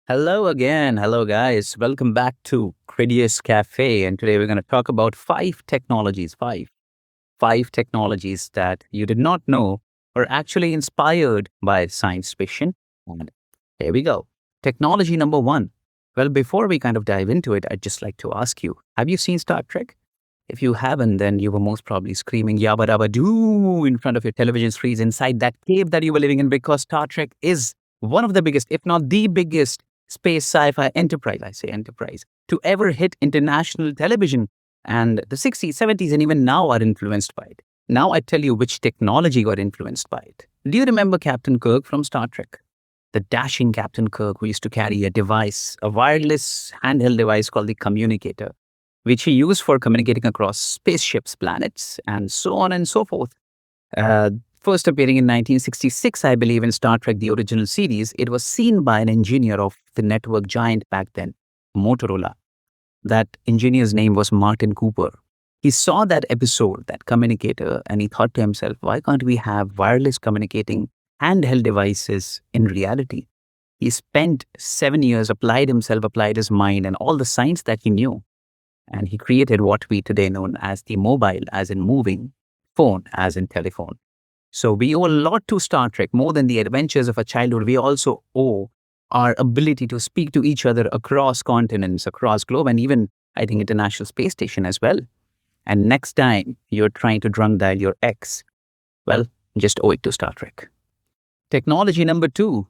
Hello again. Hello, guys. Welcome back to Kridious Cafe. And today we're going to talk about five technologies that you did not know are actually inspired by science fiction. And here we go. Technology number one. Well, before we kind of dive into it, I'd just like to ask you, have you seen Star Trek? If you haven't, then you were most probably screaming yabba dabba doo in front of your television screens inside that cave that you were living in because Star Trek is one of the biggest, if not the biggest, space sci-fi enterprise, I say enterprise, to ever hit international television. And the 60s, 70s, and even now are influenced by it. Now I tell you which technology got influenced by it. Do you remember Captain Kirk from Star Trek? The dashing Captain Kirk who used to carry a device, a wireless handheld device called the communicator, which he used for communicating across spaceships, planets, and so on and so forth. Uh, First appearing in 1966, I believe, in Star Trek, the original series, it was seen by an engineer of the network giant back then, Motorola. That engineer's name was Martin Cooper. He saw that episode, that communicator, and he thought to himself, why can't we have wireless communicating handheld devices in reality? He spent 7 years, applied himself, applied his mind, and all the science that he knew. And he created what we today know as the mobile, as in moving, phone, as in telephone. So we owe a lot to Star Trek. More than the adventures of a childhood, we also owe our ability to speak to each other across continents, across globe, and even, I think, International Space Station as well. And next time you're trying to drunk dial your ex, well, just owe it to Star Trek. Technology number two,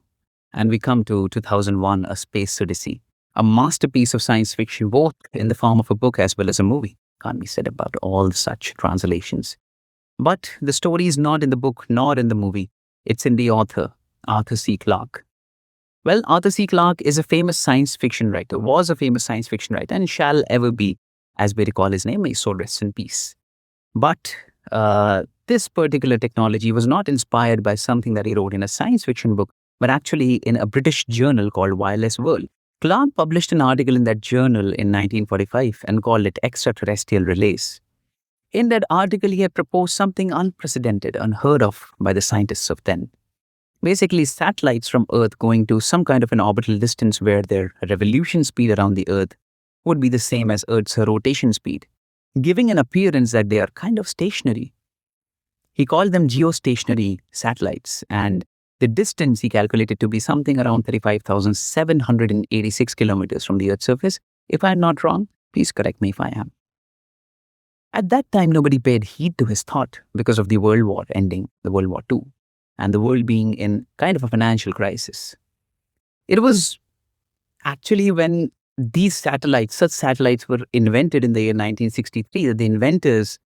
and we come to 2001, A Space Odyssey, a masterpiece of science fiction, both in the form of a book as well as a movie. Can't be said about all such translations. But the story is not in the book nor in the movie. It's in the author, Arthur C. Clarke. Well, Arthur C. Clarke is a famous science fiction writer, was a famous science fiction writer, and shall ever be, as we recall his name, may so rest in peace. But this particular technology was not inspired by something that he wrote in a science fiction book, but actually in a British journal called Wireless World. Clarke published an article in that journal in 1945 and called it Extraterrestrial Relays. In that article, he had proposed something unprecedented, unheard of by the scientists of then. Basically, satellites from Earth going to some kind of an orbital distance where their revolution speed around the Earth would be the same as Earth's rotation speed, giving an appearance that they are kind of stationary. He called them geostationary satellites, and the distance he calculated to be something around 35,786 kilometers from the Earth's surface. If I'm not wrong, please correct me if I am. At that time, nobody paid heed to his thought because of the World War ending, the World War II, and the world being in kind of a financial crisis. It was actually when these satellites, such satellites were invented in the year 1963, that the inventors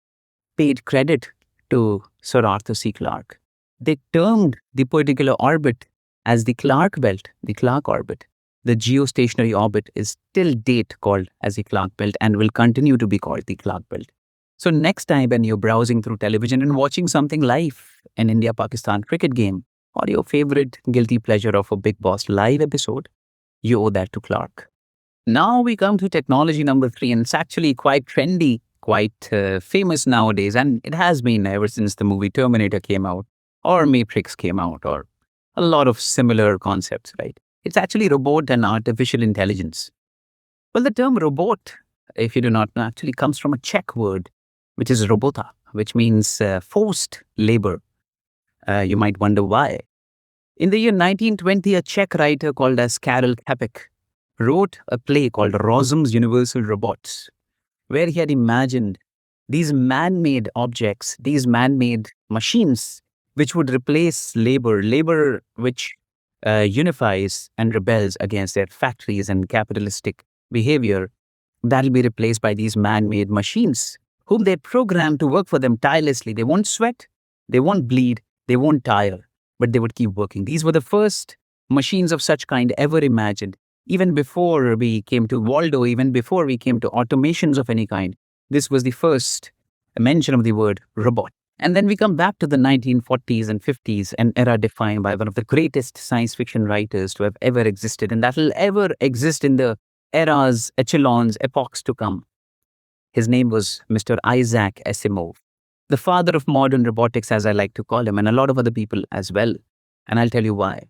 paid credit to Sir Arthur C. Clarke. They termed the particular orbit as the Clarke belt, the Clarke orbit. The geostationary orbit is till date called as the Clarke belt and will continue to be called the Clarke belt. So next time when you're browsing through television and watching something live, an India-Pakistan cricket game, or your favorite guilty pleasure of a Big Boss live episode, you owe that to Clarke. Now we come to technology number three, and it's actually quite trendy, quite famous nowadays, and it has been ever since the movie Terminator came out, or Matrix came out, or a lot of similar concepts, right? It's actually robot and artificial intelligence. Well, the term robot, if you do not know, actually comes from a Czech word, which is robota, which means forced labor. You might wonder why. In the year 1920, a Czech writer called as Karel Čapek wrote a play called Rozum's Universal Robots, where he had imagined these man-made objects, these man-made machines, which would replace labor which unifies and rebels against their factories and capitalistic behavior. That'll be replaced by these man-made machines whom they program to work for them tirelessly. They won't sweat, they won't bleed, they won't tire, but they would keep working. These were the first machines of such kind ever imagined. Even before we came to Waldo, even before we came to automations of any kind, this was the first mention of the word robot. And then we come back to the 1940s and 50s, an era defined by one of the greatest science fiction writers to have ever existed, and that will ever exist in the eras, echelons, epochs to come. His name was Mr. Isaac Asimov, the father of modern robotics, as I like to call him, and a lot of other people as well. And I'll tell you why.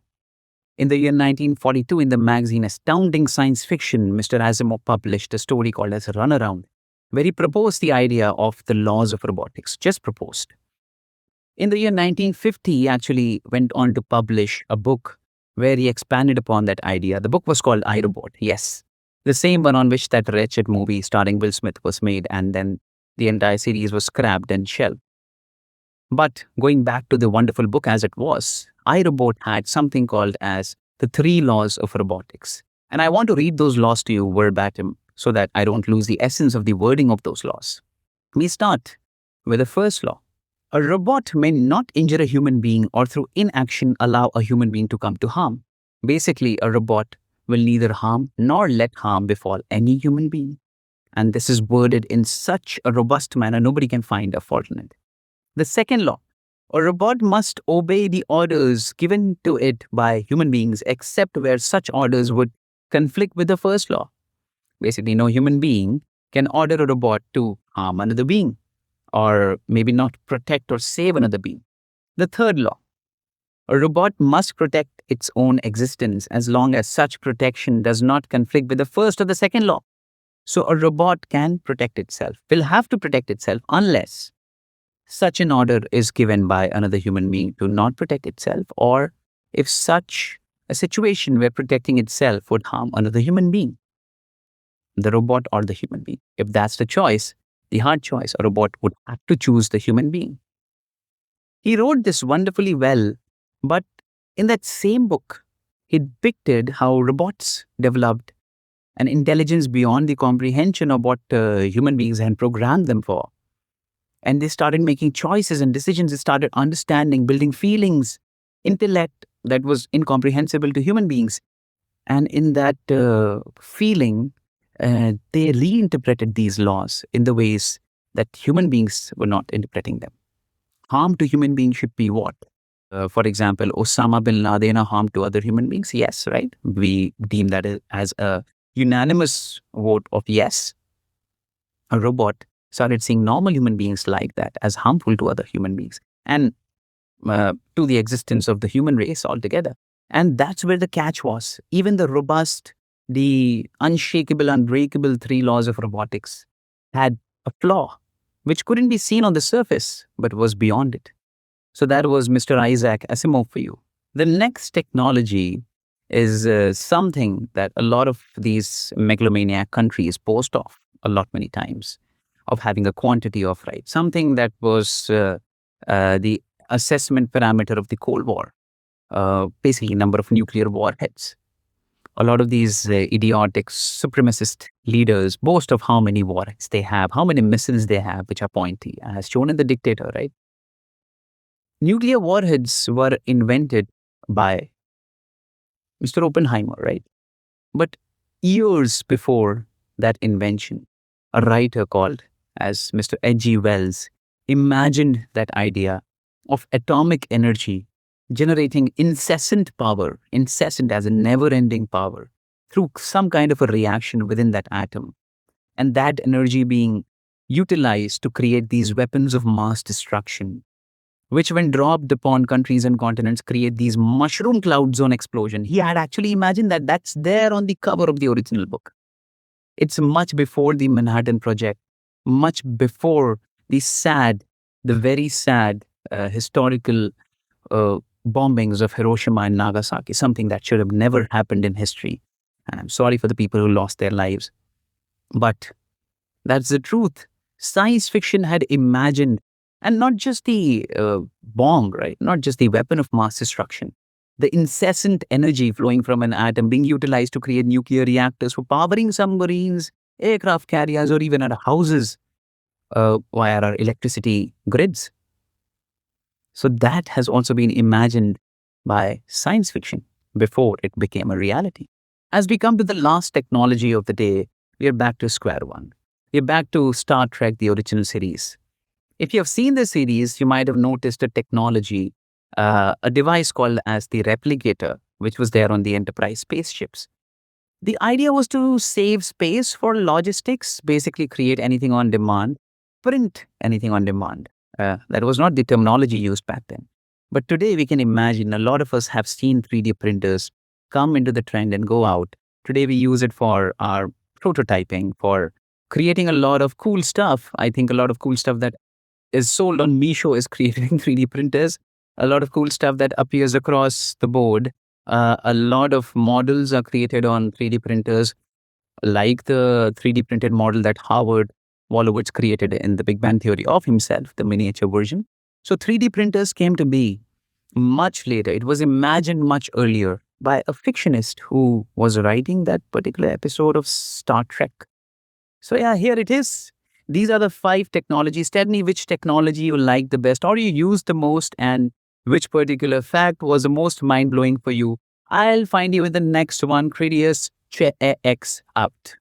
In the year 1942, in the magazine Astounding Science Fiction, Mr. Asimov published a story called as Runaround, where he proposed the idea of the laws of robotics, just proposed. In the year 1950, he actually went on to publish a book where he expanded upon that idea. The book was called I, Robot. Yes, the same one on which that wretched movie starring Will Smith was made, and then the entire series was scrapped and shelved. But going back to the wonderful book as it was, I, Robot had something called as the 3 laws of robotics. And I want to read those laws to you verbatim so that I don't lose the essence of the wording of those laws. We start with the first law. A robot may not injure a human being or through inaction allow a human being to come to harm. Basically, a robot will neither harm nor let harm befall any human being. And this is worded in such a robust manner, nobody can find a fault in it. The second law, a robot must obey the orders given to it by human beings except where such orders would conflict with the first law. Basically, no human being can order a robot to harm another being or maybe not protect or save another being. The third law, a robot must protect its own existence as long as such protection does not conflict with the first or the second law. So a robot can protect itself, will have to protect itself unless such an order is given by another human being to not protect itself, or if such a situation where protecting itself would harm another human being, the robot or the human being. If that's the choice, the hard choice, a robot would have to choose the human being. He wrote this wonderfully well, but in that same book, he depicted how robots developed an intelligence beyond the comprehension of what human beings had programmed them for. And they started making choices and decisions. They started understanding, building feelings, intellect that was incomprehensible to human beings. And in that feeling, they reinterpreted these laws in the ways that human beings were not interpreting them. Harm to human beings should be what? For example, Osama bin Laden harm to other human beings? Yes, right? We deem that as a unanimous vote of yes. A robot started seeing normal human beings like that as harmful to other human beings and to the existence of the human race altogether. And that's where the catch was. Even the robust, the unshakable, unbreakable 3 laws of robotics had a flaw which couldn't be seen on the surface, but was beyond it. So that was Mr. Isaac Asimov for you. The next technology is something that a lot of these megalomaniac countries boast of many times, of having a quantity of, right? Something that was the assessment parameter of the Cold War, basically number of nuclear warheads. A lot of these idiotic supremacist leaders boast of how many warheads they have, how many missiles they have, which are pointy, as shown in The Dictator, right? Nuclear warheads were invented by Mr. Oppenheimer, right? But years before that invention, a writer called as Mr. H.G. Wells imagined that idea of atomic energy generating incessant power, incessant as a never-ending power, through some kind of a reaction within that atom, and that energy being utilized to create these weapons of mass destruction, which when dropped upon countries and continents create these mushroom clouds on explosion. He had actually imagined that. That's there on the cover of the original book. It's much before the Manhattan Project, much before the very sad historical bombings of Hiroshima and Nagasaki, something that should have never happened in history. And I'm sorry for the people who lost their lives. But that's the truth. Science fiction had imagined, and not just the bomb, right? Not just the weapon of mass destruction. The incessant energy flowing from an atom being utilized to create nuclear reactors for powering submarines, aircraft carriers, or even our houses via our electricity grids. So that has also been imagined by science fiction before it became a reality. As we come to the last technology of the day, we are back to square one. We're back to Star Trek, the original series. If you have seen the series, you might have noticed a technology, a device called as the replicator, which was there on the Enterprise spaceships. The idea was to save space for logistics, basically create anything on demand, print anything on demand. That was not the terminology used back then. But today we can imagine a lot of us have seen 3D printers come into the trend and go out. Today we use it for our prototyping, for creating a lot of cool stuff. I think a lot of cool stuff that is sold on Misho is created in 3D printers. A lot of cool stuff that appears across the board. A lot of models are created on 3D printers, like the 3D printed model that Howard Wolowitz created in the Big Bang Theory of himself, the miniature version. So 3D printers came to be much later. It was imagined much earlier by a fictionist who was writing that particular episode of Star Trek. So yeah, here it is. These are the 5 technologies. Tell me which technology you like the best or you use the most and which particular fact was the most mind blowing for you. I'll find you in the next one. Kridious X out.